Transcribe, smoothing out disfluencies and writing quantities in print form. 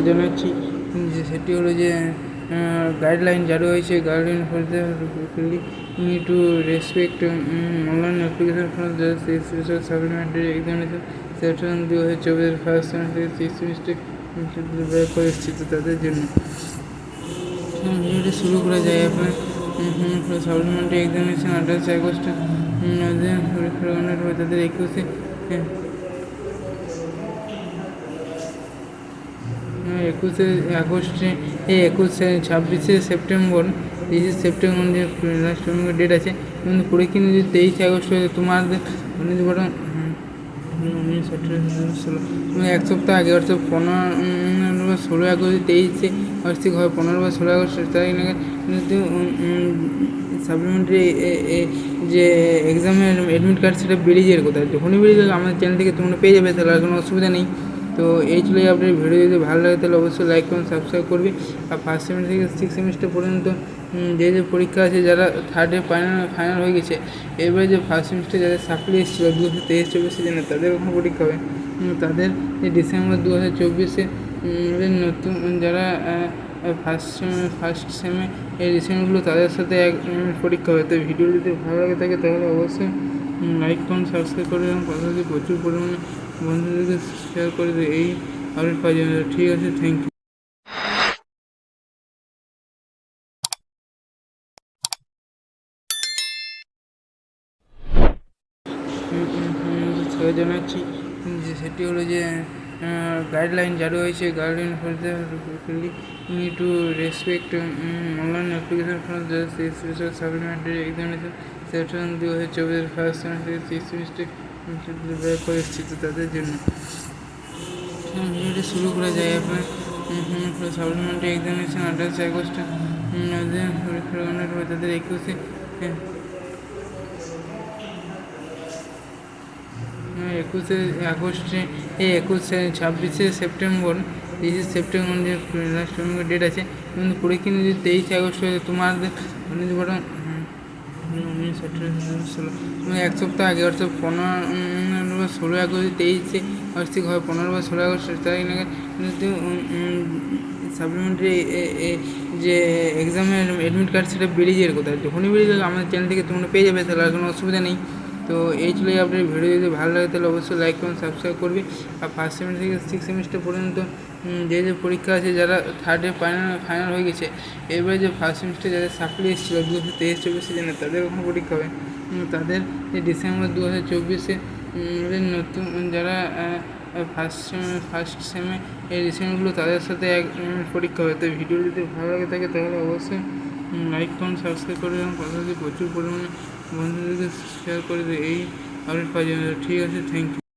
জানাচ্ছি যে সেটি হলো যে গাইডলাইন জারি হয়েছে। গাইডলাইন ফলতে to respect online application for special supplementary examination session 2024 first semester six semester পরিস্থিত তাদের জন্য ভিডিওটি শুরু করা যায়। আপনার সাপ্লিমেন্টারি এক্সামিনেশন 28 আগস্ট তাদের 21 আগস্টে 26 সেপ্টেম্বর 23 সেপ্টেম্বর লাস্ট ডেট আছে, কিন্তু পরীক্ষা যদি 23 আগস্ট হয়ে তোমাদের বরং এক সপ্তাহ আগে অর্থাৎ 15 বা 16 আগস্ট 23 বার্ষিক হয় 15 বা 16 আগস্ট তারিখ নাগাদ কিন্তু সাপ্লিমেন্টারি যে এক্সামের অ্যাডমিট কার্ড সেটা বেরিয়ে যাওয়ার কথা। যখনই বেরিয়ে যাবে আমাদের চ্যানেল থেকে তোমরা পেয়ে যাবে, তাহলে আর কোনো অসুবিধা নেই। তো এই ছিল আপনার ভিডিও। যদি ভালো লাগে তাহলে অবশ্যই লাইক করুন, সাবস্ক্রাইব করবে। আর ফার্স্ট সেমিস্টার থেকে সিক্স সেমিস্টার পর্যন্ত যে পরীক্ষা আছে, যারা থার্ডে ফাইনাল হয়ে গেছে, এবারে যে ফার্স্ট সেমিস্টার যাদের সাপ্লি এসেছিলো 2023-24 সিজনে, তাদের ওখানে পরীক্ষা হবে। তাদের ডিসেম্বর 2024 নতুন যারা ফার্স্ট সেমে এই রিসেন্টগুলো তাদের সাথে এক পরীক্ষা হবে। তো ভিডিও যদি ভালো লাগে থাকে তাহলে অবশ্যই লাইক করুন, সাবস্ক্রাইব করুন এবং পাশাপাশি প্রচুর পরিমাণে বন্ধুদেরকে শেয়ার করে দেয় এই আপডেট পাওয়ার জন্য। ঠিক আছে, থ্যাংক ইউ। জানাচ্ছি যে সেটি হলো যে গাইডলাইন জারি হয়েছে। গাইডলাইন ফলতে to respect online application for special supplementary examination session 2024 first semester six semester পরিস্থিত তাদের জন্য ভিডিওটি শুরু করা যায়। আপনার সাপ্লিমেন্টারি এক্সামিনেশন 28 আগস্ট তাদের 21 আগস্টে 26 সেপ্টেম্বর 23 সেপ্টেম্বর লাস্ট ডেট আছে, কিন্তু পরীক্ষা যদি 23 আগস্ট হয়ে তোমাদের বরং এক সপ্তাহ আগে অর্থাৎ 15 বা 16 আগস্ট 23 বার্ষিক হয় 15 বা 16 আগস্ট তারিখ নাগাদ কিন্তু সাপ্লিমেন্টারি যে এক্সামের অ্যাডমিট কার্ড সেটা বেরিয়ে যাওয়ার কথা। যখনই বেরিয়ে যাবে আমাদের চ্যানেল থেকে তোমরা পেয়ে যাবে, তাহলে আর কোনো অসুবিধা নেই। তো এই ছিল আপনার ভিডিও। যদি ভালো লাগে তাহলে অবশ্যই লাইক করুন, সাবস্ক্রাইব করবে। আর ফার্স্ট সেমিস্টার থেকে সিক্স সেমিস্টার পর্যন্ত যে পরীক্ষা আছে, যারা থার্ডে ফাইনাল হয়ে গেছে, এবারে যে ফার্স্ট সেমিস্টার যাদের সাপ্লি এসেছিলো 2023-24 সিজনে, তাদের ওখানে পরীক্ষা হবে। তাদের ডিসেম্বর 2024 নতুন যারা ফার্স্ট সেমে এই রিসেন্টগুলো তাদের সাথে এক পরীক্ষা হবে। তো ভিডিও যদি ভালো লাগে থাকে তাহলে অবশ্যই লাইক করুন, সাবস্ক্রাইব করবে এবং পাশাপাশি প্রচুর পরিমাণে বন্ধুদেরকে শেয়ার করে দেয় এই আপডেট পাওয়ার জন্য। ঠিক আছে, থ্যাংক ইউ।